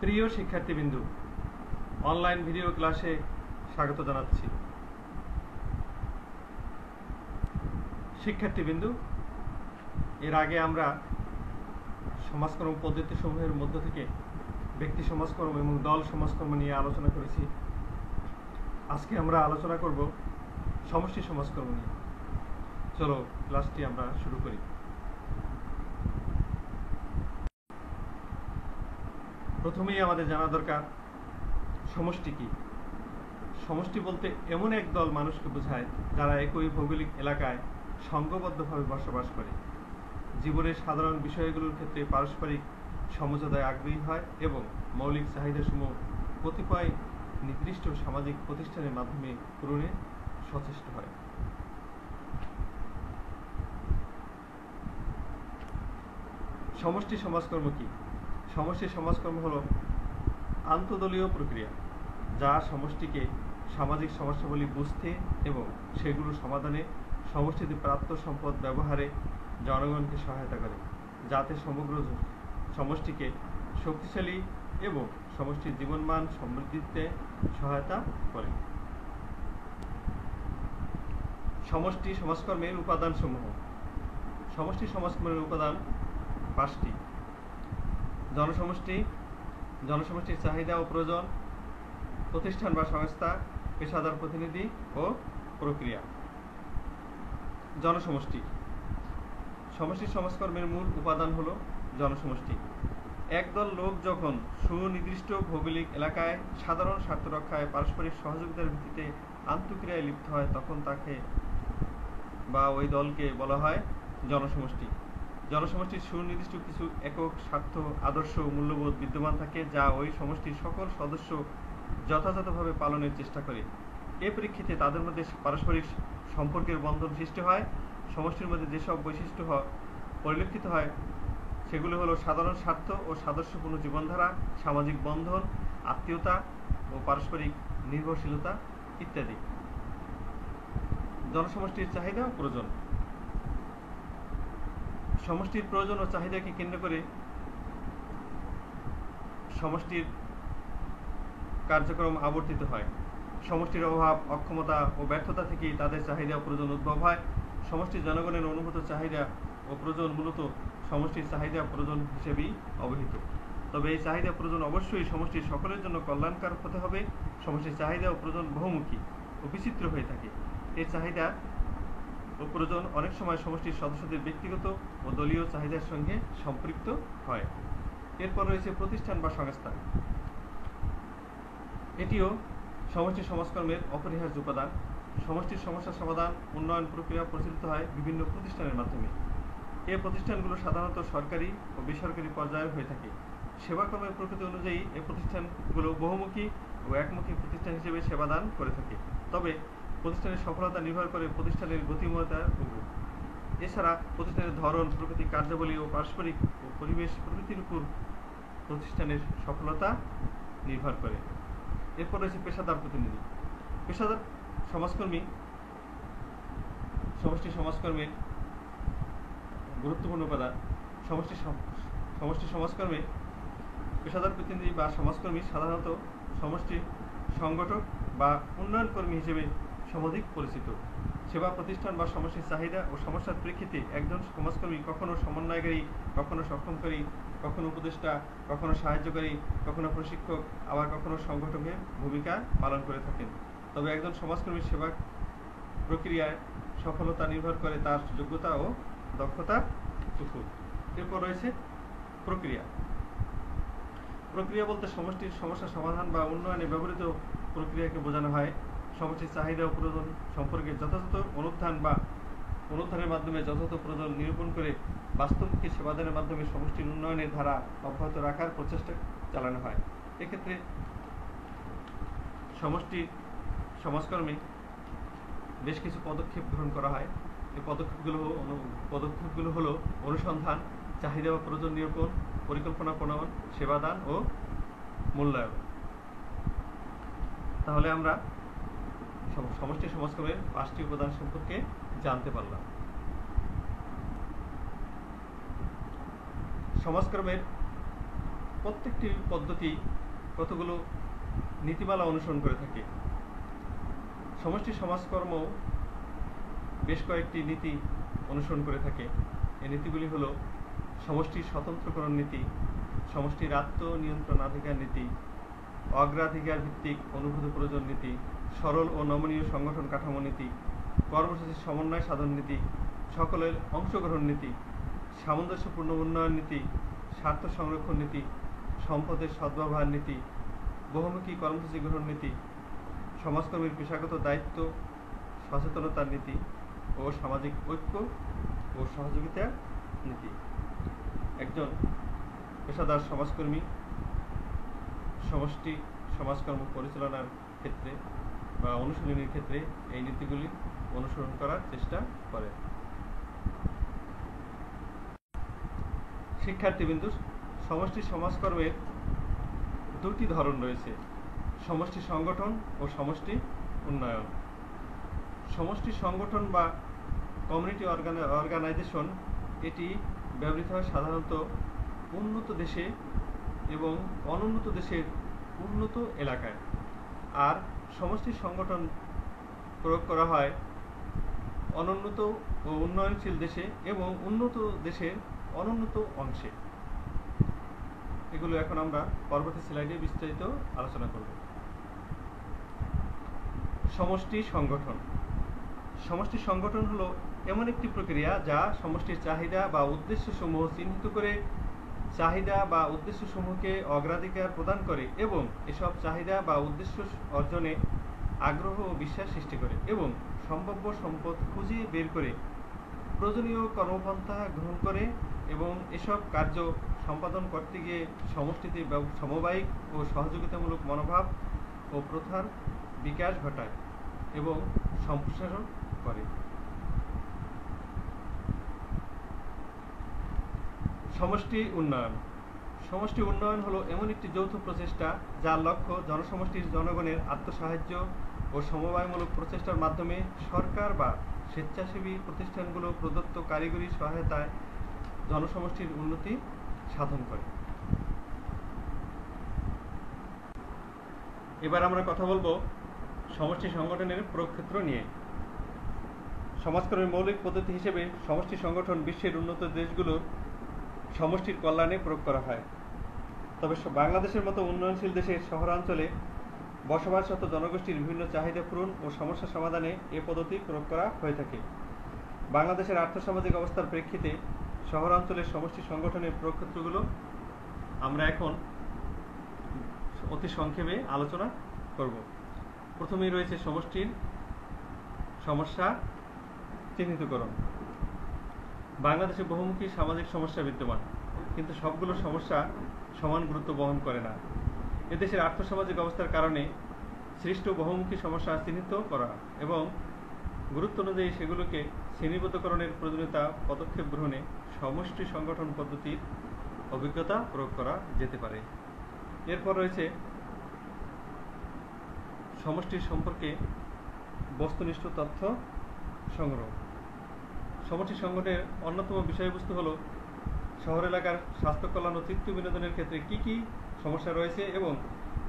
প্রিয় শিক্ষার্থীবৃন্দ, online video ক্লাসে স্বাগত জানাচ্ছি। শিক্ষার্থীবৃন্দ, এর আগে আমরা সমাজকর্ম পদ্ধতিসমূহের মধ্য থেকে ব্যক্তি সমাজকর্ম এবং দল সমাজকর্ম নিয়ে আলোচনা করেছি। আজকে আমরা আলোচনা করব সমষ্টি সমাজকর্ম নিয়ে। চলো ক্লাসটি আমরা শুরু করি। প্রথমেই আমাদের জানা দরকার সমষ্টি কি। সমষ্টি বলতে এমন এক দল মানুষকে বোঝায় যারা একই ভৌগোলিক এলাকায় সংঘবদ্ধভাবে বসবাস করে, জীবনের সাধারণ বিষয়গুলোর ক্ষেত্রে পারস্পরিক সমঝোতায় আগ্রহী হয় এবং মৌলিক চাহিদাসমূহ কতিপয় নির্দিষ্ট সামাজিক প্রতিষ্ঠানের মাধ্যমে পূরণে সচেষ্ট হয়। সমষ্টি সমাজকর্ম কি? সমষ্টি সমাজকর্ম হল আন্তঃদলীয় প্রক্রিয়া যা সমষ্টিকে সামাজিক সমস্যাগুলি বুঝতে এবং সেগুলো সমাধানে সমষ্টিতে প্রাপ্ত সম্পদ ব্যবহারে জনগণকে সহায়তা করে, যাতে সমগ্র সমষ্টিকে শক্তিশালী এবং সমষ্টির জীবনমান সমৃদ্ধিতে সহায়তা করে। সমষ্টি সমাজকর্মের উপাদানসমূহ। সমষ্টি সমাজকর্মের উপাদান 5টি। জনসমষ্টির চাহিদা ও প্রয়োজন, প্রতিষ্ঠান বা সংস্থা, পেশাদার প্রতিনিধি ও প্রক্রিয়া। জনসমষ্টি। সমষ্টি সমাজকর্মের মূল উপাদান হল জনসমষ্টি। একদল লোক যখন সুনির্দিষ্ট ভৌগোলিক এলাকায় সাধারণ স্বার্থ রক্ষায় পারস্পরিক সহযোগিতার ভিত্তিতে আন্তঃক্রিয়ায় লিপ্ত হয়, তখন তাকে বা ওই দলকে বলা হয় জনসমষ্টি। জনসমষ্টির সুনির্দিষ্ট কিছু একক স্বার্থ, আদর্শ, মূল্যবোধ বিদ্যমান থাকে যা ওই সমষ্টির সকল সদস্য যথাযথভাবে পালনের চেষ্টা করে। এ প্রেক্ষিতে তাদের মধ্যে পারস্পরিক সম্পর্কের বন্ধন সৃষ্টি হয়। সমষ্টির মধ্যে যেসব বৈশিষ্ট্য পরিলক্ষিত হয় সেগুলো হলো সাধারণ স্বার্থ ও সাদৃশ্যপূর্ণ জীবনধারা, সামাজিক বন্ধন, আত্মীয়তা ও পারস্পরিক নির্ভরশীলতা ইত্যাদি। জনসমষ্টির চাহিদা ও প্রয়োজন। সমষ্টির প্রয়োজন ও চাহিদাকে কেন্দ্র করে সমষ্টির কার্যক্রম আবর্তিত হয়। সমষ্টির অভাব, অক্ষমতা ও ব্যর্থতা থেকেই তাদের চাহিদা ও প্রয়োজন উদ্ভব হয়। সমষ্টির জনগণের অনুভূত চাহিদা ও প্রয়োজন মূলত সমষ্টির চাহিদা প্রয়োজন হিসেবেই অবহিত। তবে এই চাহিদা প্রয়োজন অবশ্যই সমষ্টির সকলের জন্য কল্যাণকারক হতে হবে। সমষ্টির চাহিদা ও প্রয়োজন বহুমুখী ও বিচিত্র হয়ে থাকে। এই চাহিদা ও প্রয়োজন অনেক সময় সমষ্টির সদস্যদের ব্যক্তিগত ও দলীয় চাহিদার সঙ্গে সম্পৃক্ত হয়। এরপর রয়েছে প্রতিষ্ঠান বা সংস্থা। এটিও সমষ্টি সমাজকর্মের অপরিহার্য উপাদান। সমষ্টির সমস্যা সমাধান, উন্নয়ন প্রক্রিয়া পরিচালিত হয় বিভিন্ন প্রতিষ্ঠানের মাধ্যমে। এই প্রতিষ্ঠানগুলো সাধারণত সরকারি ও বেসরকারি পর্যায়ে হয়ে থাকে। সেবাকর্মের প্রকৃতি অনুযায়ী এই প্রতিষ্ঠানগুলো বহুমুখী ও একমুখী প্রতিষ্ঠান হিসেবে সেবাদান করে থাকে। তবে প্রতিষ্ঠানের সফলতা নির্ভর করে প্রতিষ্ঠানের গতিময়তার উপর। এছাড়া প্রতিষ্ঠানের ধরন, প্রকৃতি, কার্যাবলী ও পারস্পরিক ও পরিবেশ প্রভৃতির উপর প্রতিষ্ঠানের সফলতা নির্ভর করে। এরপর রয়েছে পেশাদার প্রতিনিধি। পেশাদার সমাজকর্মী সমষ্টি সমাজকর্মের গুরুত্বপূর্ণ উপাদান। সমষ্টি সমাজকর্মে পেশাদার প্রতিনিধি বা সমাজকর্মী সাধারণত সমষ্টি সংগঠক বা উন্নয়ন কর্মী হিসেবে সমধিক পরিচিত। সেবা প্রতিষ্ঠান বা সমষ্টির চাহিদা ও সমস্যার প্রেক্ষিতে একজন সমাজকর্মী কখনো সমন্বয়কারী, কখনো সক্ষমকারী, কখনো উপদেষ্টা, কখনো সাহায্যকারী, কখনো প্রশিক্ষক, আবার কখনো সংগঠকের ভূমিকা পালন করে থাকেন। তবে একজন সমাজকর্মীর সেবা প্রক্রিয়ায় সফলতা নির্ভর করে তার যোগ্যতা ও দক্ষতার উপর। এরপর রয়েছে প্রক্রিয়া। প্রক্রিয়া বলতে সমষ্টির সমস্যা সমাধান বা উন্নয়নে ব্যবহৃত প্রক্রিয়াকে বোঝানো হয়। সমষ্টির চাহিদা ও প্রয়োজন সম্পর্কে যথাযথ অনুধানের মাধ্যমে যথাযথ প্রয়োজন নিরূপণ করে বাস্তবমুখী সেবাদানের মাধ্যমে সমষ্টির উন্নয়নের ধারা অব্যাহত রাখার প্রচেষ্টা চালানো হয়। এক্ষেত্রে সমষ্টি সমাজকর্মে বেশ কিছু পদক্ষেপ গ্রহণ করা হয়। এই পদক্ষেপগুলো হলো অনুসন্ধান, চাহিদা ও প্রয়োজন নিরূপণ, পরিকল্পনা প্রণয়ন, সেবাদান ও মূল্যায়ন। তাহলে আমরা সমষ্টি সমাজকর্মের 5টি উপাদান সম্পর্কে জানতে পারলাম। সমাজকর্মের প্রত্যেকটি পদ্ধতি কতগুলো নীতিমালা অনুসরণ করে থাকে। সমষ্টি সমাজকর্ম বেশ কয়েকটি নীতি অনুসরণ করে থাকে। এই নীতিগুলি হলো সমষ্টির স্বতন্ত্রকরণ নীতি, সমষ্টির আত্মনিয়ন্ত্রণাধিকার নীতি, অগ্রাধিকার ভিত্তিক অনুভূত প্রয়োজন নীতি, সরল ও নমনীয় সংগঠন কাঠামো নীতি, কর্মসূচির সমন্বয় সাধন নীতি, সকলের অংশগ্রহণ নীতি, সামঞ্জস্যপূর্ণ উন্নয়ন নীতি, স্বার্থ সংরক্ষণ নীতি, সম্পদের সদ্ব্যবহার নীতি, বহুমুখী কর্মসূচি গ্রহণ নীতি, সমাজকর্মীর পেশাগত দায়িত্ব সচেতনতার নীতি ও সামাজিক ঐক্য ও সহযোগিতার নীতি। একজন পেশাদার সমাজকর্মী সমষ্টি সমাজকর্ম পরিচালনার ক্ষেত্রে বা অনুশীলনের ক্ষেত্রে এই নীতিগুলি অনুসরণ করার চেষ্টা করে। শিক্ষার্থীবৃন্দ, সমষ্টি সমাজকর্মের দুটি ধরন রয়েছে: সমষ্টি সংগঠন ও সমষ্টি উন্নয়ন। সমষ্টি সংগঠন বা কমিউনিটি অর্গানাইজেশন এটি ব্যবহৃত হয় সাধারণত উন্নত দেশে এবং অনুন্নত দেশের উন্নত এলাকায়, আর সমষ্টি সংগঠন প্রয়োগ করা হয় অনুন্নত ও উন্নয়নশীল দেশে এবং উন্নত দেশের অনুন্নত অংশে। এগুলো এখন আমরা পরবর্তী স্লাইডে বিস্তারিত আলোচনা করব। সমষ্টি সংগঠন। সমষ্টি সংগঠন হলো এমন একটি প্রক্রিয়া যা সমষ্টির চাহিদা বা উদ্দেশ্যসমূহ চিহ্নিত করে চাহিদা বা উদ্দেশ্যসমূহকে অগ্রাধিকার প্রদান করে এবং এসব চাহিদা বা উদ্দেশ্য অর্জনে আগ্রহ ও বিশ্বাস সৃষ্টি করে এবং সম্ভাব্য সম্পদ খুঁজে বের করে প্রয়োজনীয় কর্মপন্থা গ্রহণ করে এবং এসব কার্য সম্পাদন করতে গিয়ে সমষ্টিতে সমবায়িক ও সহযোগিতামূলক মনোভাব ও প্রথার বিকাশ ঘটায় এবং সম্প্রসারণ করে। সমষ্টি উন্নয়ন। সমষ্টি উন্নয়ন হলো এমন একটি যৌথ প্রচেষ্টা যার লক্ষ্য জনসমষ্টির জনগণের আত্মসাহায্য ও সমবায়মূলক প্রচেষ্টার মাধ্যমে সরকার বা স্বেচ্ছাসেবী প্রতিষ্ঠানগুলো প্রদত্ত কারিগরি সহায়তায় জনসমষ্টির উন্নতি সাধন করে। এবার আমরা কথা বলবো সমষ্টি সংগঠনের প্রয়োগক্ষেত্র নিয়ে। সমাজকর্মের মৌলিক পদ্ধতি হিসেবে সমষ্টি সংগঠন বিশ্বের উন্নত দেশগুলোর সমষ্টির কল্যাণে প্রয়োগ করা হয়। তবে বাংলাদেশের মতো উন্নয়নশীল দেশের শহরাঞ্চলে বসবাসরত জনগোষ্ঠীর বিভিন্ন চাহিদা পূরণ ও সমস্যা সমাধানে এ পদ্ধতি প্রয়োগ করা হয়ে থাকে। বাংলাদেশের আর্থসামাজিক অবস্থার প্রেক্ষিতে শহরাঞ্চলের সমষ্টি সংগঠনের প্রয়োগক্ষেত্রগুলো আমরা এখন অতি সংক্ষেপে আলোচনা করব। প্রথমেই রয়েছে সমষ্টির সমস্যা চিহ্নিতকরণ। বাংলাদেশে বহুমুখী সামাজিক সমস্যা বিদ্যমান, কিন্তু সবগুলো সমস্যা সমান গুরুত্ব বহন করে না। এদেশের আর্থসামাজিক অবস্থার কারণে সৃষ্ট বহুমুখী সমস্যা চিহ্নিত করা এবং গুরুত্ব অনুযায়ী সেগুলোকে শ্রেণীবদ্ধকরণের প্রয়োজনীয়তা পদক্ষেপ গ্রহণে সমষ্টি সংগঠন পদ্ধতির অভিজ্ঞতা প্রয়োগ করা যেতে পারে। এরপর রয়েছে সমষ্টির সম্পর্কে বস্তুনিষ্ঠ তথ্য সংগ্রহ। সমষ্টি সংগঠনের অন্যতম বিষয়বস্তু হল শহর এলাকার স্বাস্থ্য কল্যাণ ও চিত্ত বিনোদনের ক্ষেত্রে কি কি সমস্যা রয়েছে এবং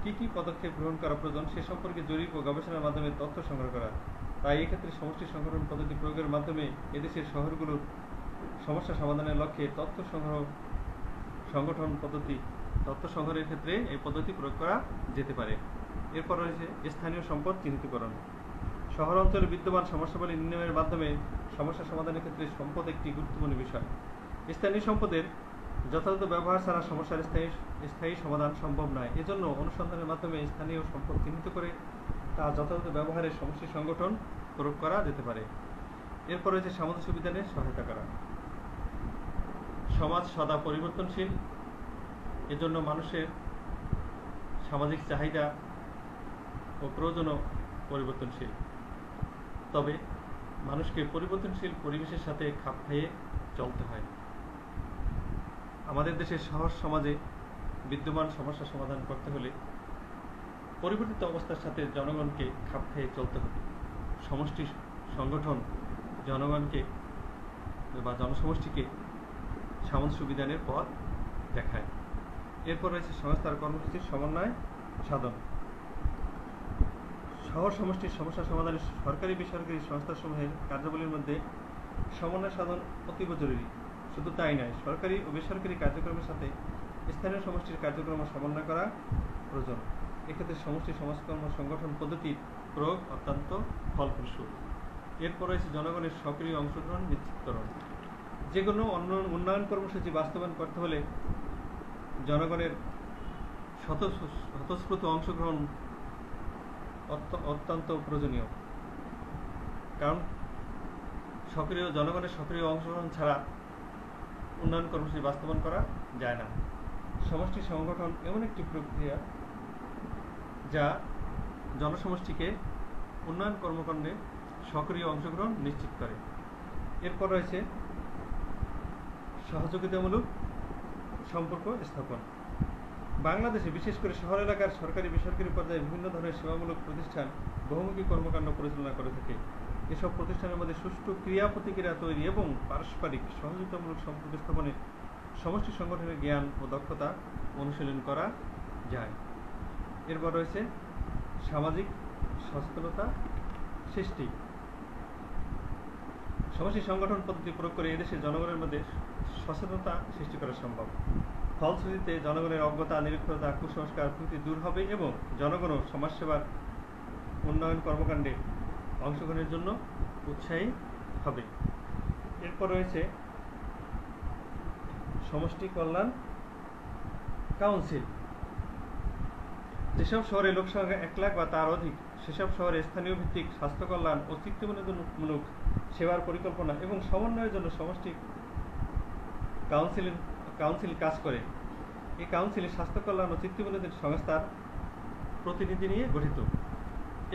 কি কি পদক্ষেপ গ্রহণ করা প্রয়োজন সে সম্পর্কে জরিপ ও গবেষণার মাধ্যমে তথ্য সংগ্রহ করা। তাই এক্ষেত্রে সমষ্টি সংগঠন পদ্ধতি প্রয়োগের মাধ্যমে এদেশের শহরগুলোর সমস্যা সমাধানের লক্ষ্যে তথ্য সংগ্রহের ক্ষেত্রে এই পদ্ধতি প্রয়োগ করা যেতে পারে। এরপর রয়েছে স্থানীয় সম্পদ চিহ্নিতকরণ। শহর অঞ্চলে বিদ্যমান সমস্যাবলী নির্ণয়ের মাধ্যমে সমস্যা সমাধানের ক্ষেত্রে সম্পদ একটি গুরুত্বপূর্ণ বিষয়। স্থানীয় সম্পদের যথাযথ ব্যবহার ছাড়া সমস্যার স্থায়ী সমাধান সম্ভব নয়। এজন্য অনুসন্ধানের মাধ্যমে স্থানীয় সম্পদ চিহ্নিত করে তা যথাযথ ব্যবহারের সমষ্টি সংগঠন প্রয়োগ করা যেতে পারে। এরপর রয়েছে সামঞ্জস্য বিধানে সহায়তা করা। সমাজ সদা পরিবর্তনশীল, এজন্য মানুষের সামাজিক চাহিদা ও প্রয়োজনও পরিবর্তনশীল। তবে মানুষকে পরিবর্তনশীল পরিবেশের সাথে খাপ খাইয়ে চলতে হয়। আমাদের দেশের শহর সমাজে বিদ্যমান সমস্যা সমাধান করতে হলে পরিবর্তিত অবস্থার সাথে জনগণকে খাপ খাইয়ে চলতে হবে। সমষ্টি সংগঠন জনগণকে বা জনসমষ্টিকে সামঞ্জস্য বিধানের পথ দেখায়। এরপর রয়েছে সংস্থার কর্মসূচির সমন্বয় সাধন। শহর সমষ্টির সমস্যা সমাধানে সরকারি বেসরকারি সংস্থাসমূহের কার্যাবলীর মধ্যে সমন্বয় সাধন অতীব জরুরি। শুধু তাই নয়, সরকারি ও বেসরকারি কার্যক্রমের সাথে স্থানীয় সমষ্টির কার্যক্রম সমন্বয় করা প্রয়োজন। এক্ষেত্রে সমষ্টি সমাজকর্ম সংগঠন পদ্ধতির প্রয়োগ অত্যন্ত ফলপ্রসূ। এরপর রয়েছে জনগণের সক্রিয় অংশগ্রহণ নিশ্চিতকরণ। যে কোনো উন্নয়ন কর্মসূচি বাস্তবায়ন করতে হলে জনগণের স্বতঃস্ফূর্ত অংশগ্রহণ অত্যন্ত প্রয়োজনীয়, কারণ জনগণের সক্রিয় অংশগ্রহণ ছাড়া উন্নয়ন কর্মসূচি বাস্তবায়ন করা যায় না। সমষ্টি সংগঠন এমন একটি প্রক্রিয়া যা জনসমষ্টিকে উন্নয়ন কর্মকাণ্ডে সক্রিয় অংশগ্রহণ নিশ্চিত করে। এরপর রয়েছে সহযোগিতামূলক সম্পর্ক স্থাপন। বাংলাদেশে বিশেষ করে শহর এলাকার সরকারি বেসরকারি পর্যায়ে বিভিন্ন ধরনের সেবামূলক প্রতিষ্ঠান বহুমুখী কর্মকাণ্ড পরিচালনা করে থাকে। এসব প্রতিষ্ঠানের মধ্যে সুষ্ঠু ক্রিয়া প্রতিক্রিয়া তৈরি এবং পারস্পরিক সহযোগিতামূলক সম্পর্ক স্থাপনে সমষ্টি সংগঠনের জ্ঞান ও দক্ষতা অনুশীলন করা যায়। এরপর রয়েছে সামাজিক সচেতনতা সৃষ্টি। সমষ্টি সংগঠন পদ্ধতি প্রয়োগ করে এদেশের জনগণের মধ্যে সচেতনতা সৃষ্টি করা সম্ভব। ফলশ্রুতিতে জনগণের অজ্ঞতা, নিরক্ষরতা, কুসংস্কার প্রভৃতি দূর হবে এবং জনগণও সমাজসেবার উন্নয়ন কর্মকাণ্ডে অংশগ্রহণের জন্য উৎসাহী হবে। এরপর রয়েছে সমষ্টি কল্যাণ কাউন্সিল। যেসব শহরে লোকসংখ্যা 1 লাখ বা তার অধিক, সেসব শহরে স্থানীয় ভিত্তিক স্বাস্থ্য কল্যাণ ও চিত্তবিনোদনমূলক সেবার পরিকল্পনা এবং সমন্বয়ের জন্য সমষ্টি কাউন্সিল কাজ করে। এই কাউন্সিলে স্বাস্থ্য কল্যাণ ও চিত্তবিনোদন সংস্থার প্রতিনিধি নিয়ে গঠিত।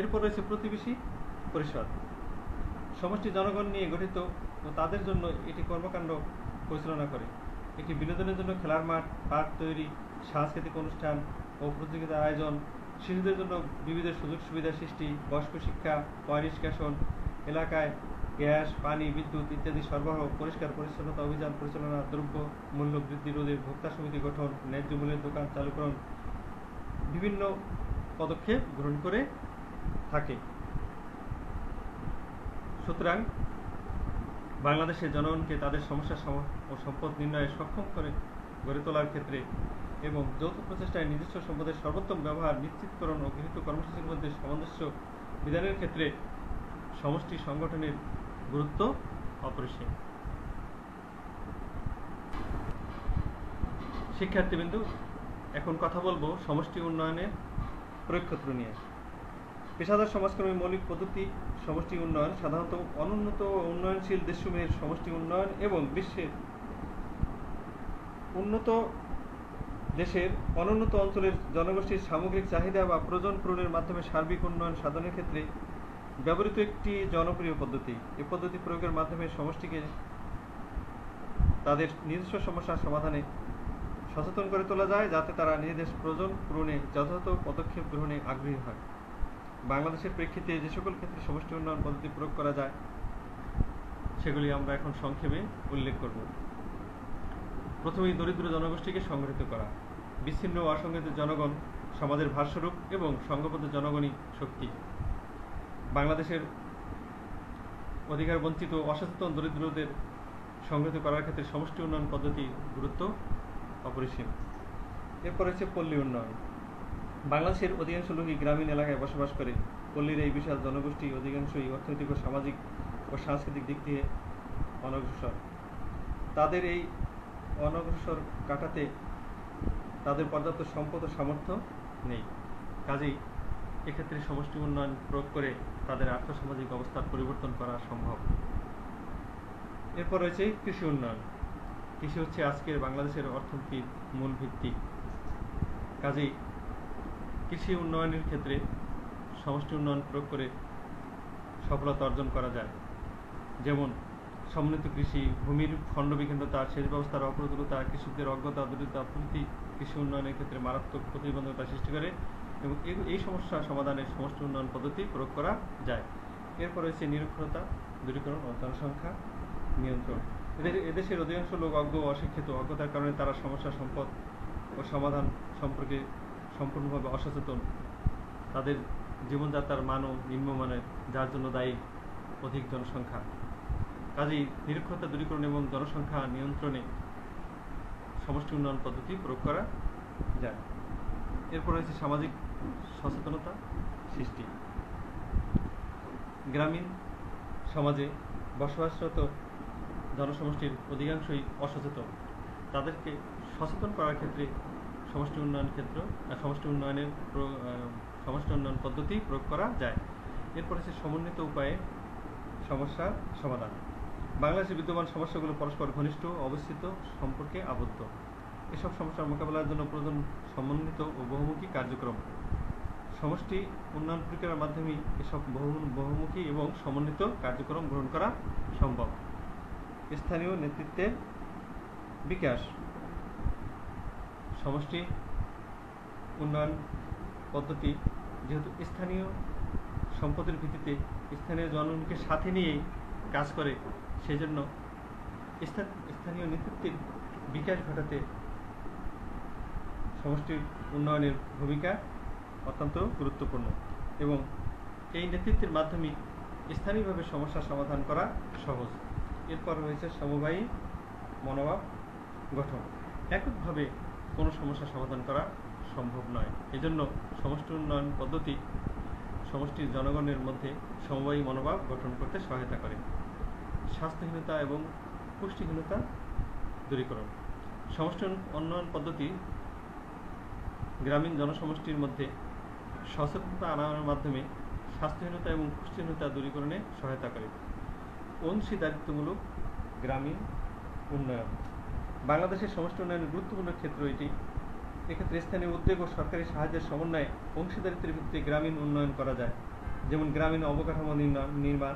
এরপর রয়েছে প্রতিবেশী পরিষদ। সমষ্টি জনগণ নিয়ে গঠিত ও তাদের জন্য এটি কর্মকাণ্ড পরিচালনা করে। এটি বিনোদনের জন্য খেলার মাঠ, পার্ক তৈরি, সাংস্কৃতিক অনুষ্ঠান ও প্রতিযোগিতার আয়োজন, শিশুদের জন্য বিবিধ সুযোগ সুবিধা সৃষ্টি, বয়স্ক শিক্ষা, পয় নিষ্কাশন, এলাকায় গ্যাস, পানি, বিদ্যুৎ ইত্যাদি সরবরাহ, পরিষ্কার পরিচ্ছন্নতা অভিযান পরিচালনা, দ্রব্য মূল্য বৃদ্ধি রোধে ভোক্তা সমিতি গঠন, ন্যায্য মূল্যের দোকান চালুকরণ বিভিন্ন পদক্ষেপ গ্রহণ করে থাকে। সুতরাং বাংলাদেশের জনগণকে তাদের সমস্যা ও সম্পদ নির্ণয়ে সক্ষম করে গড়ে তোলার ক্ষেত্রে এবং যৌথ প্রচেষ্টায় নিজস্ব সম্পদের সর্বোত্তম ব্যবহার নিশ্চিতকরণ ও গৃহীত কর্মসূচির মধ্যে সামঞ্জস্য বিধানের ক্ষেত্রে সমষ্টি সংগঠনের গুরুত্ব অপরিসীম। শিক্ষার্থীবৃন্দু, এখন কথা বলবো সমষ্টি উন্নয়নের প্রয়োগক্ষেত্র নিয়ে। পেশাদার সমাজকর্মী মৌলিক পদ্ধতি সমষ্টি উন্নয়ন সাধারণত অনুন্নত ও উন্নয়নশীল দেশসমূহের সমষ্টি উন্নয়ন এবং বিশ্বের উন্নত দেশের অনুন্নত অঞ্চলের জনগোষ্ঠীর সামগ্রিক চাহিদা বা প্রয়োজন পূরণের মাধ্যমে সার্বিক উন্নয়ন সাধনের ক্ষেত্রে ব্যবহৃত একটি জনপ্রিয় পদ্ধতি। এই পদ্ধতি প্রয়োগের মাধ্যমে সমষ্টিকে তাদের নিজস্ব সমস্যার সমাধানে সচেতন করে তোলা যায়, যাতে তারা নিজেদের প্রয়োজন পূরণে যথাযথ পদক্ষেপ গ্রহণে আগ্রহী হয়। বাংলাদেশের প্রেক্ষিতে যে সকল ক্ষেত্রে সমষ্টি উন্নয়ন পদ্ধতি প্রয়োগ করা যায় সেগুলি আমরা এখন সংক্ষেপে উল্লেখ করব। প্রথমেই দরিদ্র জনগোষ্ঠীকে সংগঠিত করা। বিচ্ছিন্ন ও অসংগঠিত জনগণ সমাজের ভারস্বরূপ এবং সংঘবদ্ধ জনগণই শক্তি। বাংলাদেশের অধিকার বঞ্চিত অসচেতন দরিদ্রদের সংগঠিত করার ক্ষেত্রে সমষ্টি উন্নয়ন পদ্ধতি গুরুত্ব অপরিসীম। এরপর হচ্ছে পল্লী উন্নয়ন। বাংলাদেশের অধিকাংশ লোকই গ্রামীণ এলাকায় বসবাস করে। পল্লীর এই বিশাল জনগোষ্ঠী অধিকাংশই অর্থনৈতিক ও সামাজিক ও সাংস্কৃতিক দিক দিয়ে অনগ্রসর। তাদের এই অনগ্রসর কাটাতে তাদের পর্যাপ্ত সম্পদ ও সামর্থ্য নেই। কাজেই এক্ষেত্রে সমষ্টি উন্নয়ন প্রয়োগ করে তাদের আর্থসামাজিক অবস্থার পরিবর্তন করা সম্ভব। এরপর রয়েছে কৃষি উন্নয়ন। কৃষি হচ্ছে আজকের বাংলাদেশের অর্থনীতির মূল ভিত্তি। কাজেই কৃষি উন্নয়নের ক্ষেত্রে সমষ্টি উন্নয়ন প্রয়োগ করে সফলতা অর্জন করা যায়। যেমন সমন্বিত কৃষি, ভূমির খণ্ডবিখণ্ডতা, সেচ ব্যবস্থার অপ্রতুলতা, কৃষকদের অজ্ঞতা, দরিদ্রতা প্রভৃতি কৃষি উন্নয়নের ক্ষেত্রে মারাত্মক প্রতিবন্ধকতা সৃষ্টি করে এবং এই সমস্যা সমাধানে সমষ্টি উন্নয়ন পদ্ধতি প্রয়োগ করা যায়। এরপর রয়েছে নিরক্ষরতা দূরীকরণ ও জনসংখ্যা নিয়ন্ত্রণ। এদেশের অধিকাংশ লোক অজ্ঞ ও অশিক্ষিত। অজ্ঞতার কারণে তারা সমস্যা, সম্পদ ও ও সমাধান সম্পর্কে সম্পূর্ণভাবে অসচেতন, তাদের জীবনযাত্রার মানও নিম্নমানের, যার জন্য দায়ী অধিক জনসংখ্যা। কাজেই নিরক্ষরতা দূরীকরণ এবং জনসংখ্যা নিয়ন্ত্রণে সমষ্টি উন্নয়ন পদ্ধতি প্রয়োগ করা যায়। এরপর রয়েছে সামাজিক সচেতনতা সৃষ্টি। গ্রামীণ সমাজে বসবাসরত জনসমষ্টির অধিকাংশই অসচেতন। তাদেরকে সচেতন করার ক্ষেত্রে সমষ্টি উন্নয়ন পদ্ধতি প্রয়োগ করা যায়। এরপর হচ্ছে সমন্বিত উপায়ে সমস্যার সমাধান। বাংলাদেশে বিদ্যমান সমস্যাগুলো পরস্পর ঘনিষ্ঠ অবস্থিত সম্পর্কে আবদ্ধ। এসব সমস্যার মোকাবেলার জন্য প্রয়োজন সমন্বিত ও বহুমুখী কার্যক্রম। সমষ্টি উন্নয়ন প্রক্রিয়ার মাধ্যমে এসব বহুমুখী এবং সমন্বিত কার্যক্রম গ্রহণ করা সম্ভব। স্থানীয় নেতৃত্বের বিকাশ। সমষ্টি উন্নয়ন পদ্ধতি যেহেতু স্থানীয় সম্পদের ভিত্তিতে স্থানীয় জনগণকে সাথে নিয়েই কাজ করে, সেজন্য স্থানীয় নেতৃত্বের বিকাশ ঘটাতে সমষ্টি উন্নয়নের ভূমিকা অত্যন্ত গুরুত্বপূর্ণ এবং এই নেতৃত্বের মাধ্যমে স্থানীয়ভাবে সমস্যার সমাধান করা সহজ। এরপর রয়েছে সমবায়ী মনোভাব গঠন। এককভাবে কোনো সমস্যার সমাধান করা সম্ভব নয়, এজন্য সমষ্টি উন্নয়ন পদ্ধতি সমষ্টির জনগণের মধ্যে সমবায়ী মনোভাব গঠন করতে সহায়তা করে। স্বাস্থ্যহীনতা এবং পুষ্টিহীনতা দূরীকরণ। সমষ্টি উন্নয়ন পদ্ধতি গ্রামীণ জনসমষ্টির মধ্যে সচেতনতা আনার মাধ্যমে স্বাস্থ্যহীনতা এবং পুষ্টিহীনতা দূরীকরণে সহায়তা করে। অংশীদারিত্বমূলক গ্রামীণ উন্নয়ন। বাংলাদেশের সমষ্টি উন্নয়নের গুরুত্বপূর্ণ ক্ষেত্র এটি। এক্ষেত্রে স্থানীয় উদ্যোগ ও সরকারি সাহায্যের সমন্বয়ে অংশীদারিত্বের ভিত্তিতে গ্রামীণ উন্নয়ন করা যায়, যেমন গ্রামীণ অবকাঠামো নির্মাণ,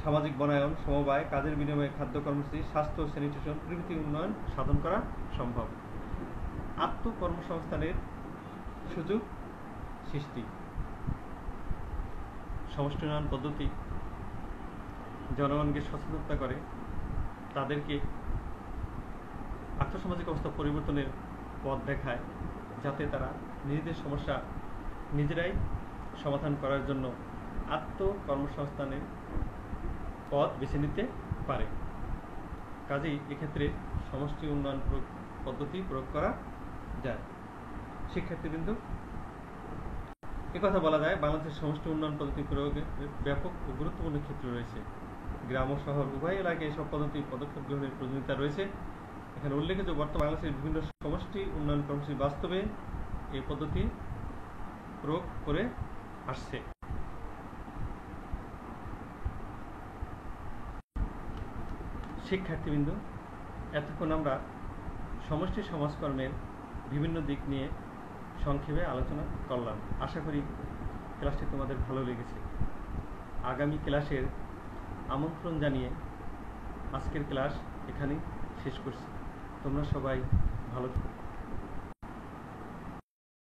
সামাজিক বনায়ন, সমবায়, কাজের বিনিময়ে খাদ্য কর্মসূচি, স্বাস্থ্য ও স্যানিটেশন প্রভৃতি উন্নয়ন সাধন করা সম্ভব। আত্মকর্মসংস্থানের সুযোগ সৃষ্টি। সমষ্টি উন্নয়ন পদ্ধতি জনগণকে সচেতনতা করে, তাদেরকে আর্থসামাজিক অবস্থা পরিবর্তনের পথ দেখায়, যাতে তারা নিজেদের সমস্যা নিজেরাই সমাধান করার জন্য আত্মকর্মসংস্থানের পথ বেছে নিতে পারে। কাজেই এক্ষেত্রে সমষ্টি উন্নয়ন পদ্ধতি প্রয়োগ করা যায়। শিক্ষার্থীবৃন্দ, একথা বলা যায় বাংলাদেশের সমষ্টি উন্নয়ন পদ্ধতি প্রয়োগে ব্যাপক ও গুরুত্বপূর্ণ ক্ষেত্র রয়েছে। গ্রাম ও শহর উভয় এলাকায় এসব পদক্ষেপ গ্রহণের প্রয়োজনীয়তা রয়েছে। এখানে উল্লেখিত বর্তমান বাংলাদেশের বিভিন্ন সমষ্টি উন্নয়ন কর্মসূচি বাস্তবে এই পদ্ধতি প্রয়োগ করে আসছে। শিক্ষার্থীবৃন্দ, এতক্ষণ আমরা সমষ্টি সমাজকর্মের বিভিন্ন দিক নিয়ে সংক্ষেপে আলোচনা করলাম। আশা করি ক্লাসটি তোমাদের ভালো লেগেছে। আগামী ক্লাসের আমন্ত্রণ জানিয়ে আজকের ক্লাস এখানেই শেষ করছি। তোমরা সবাই ভালো থাকো।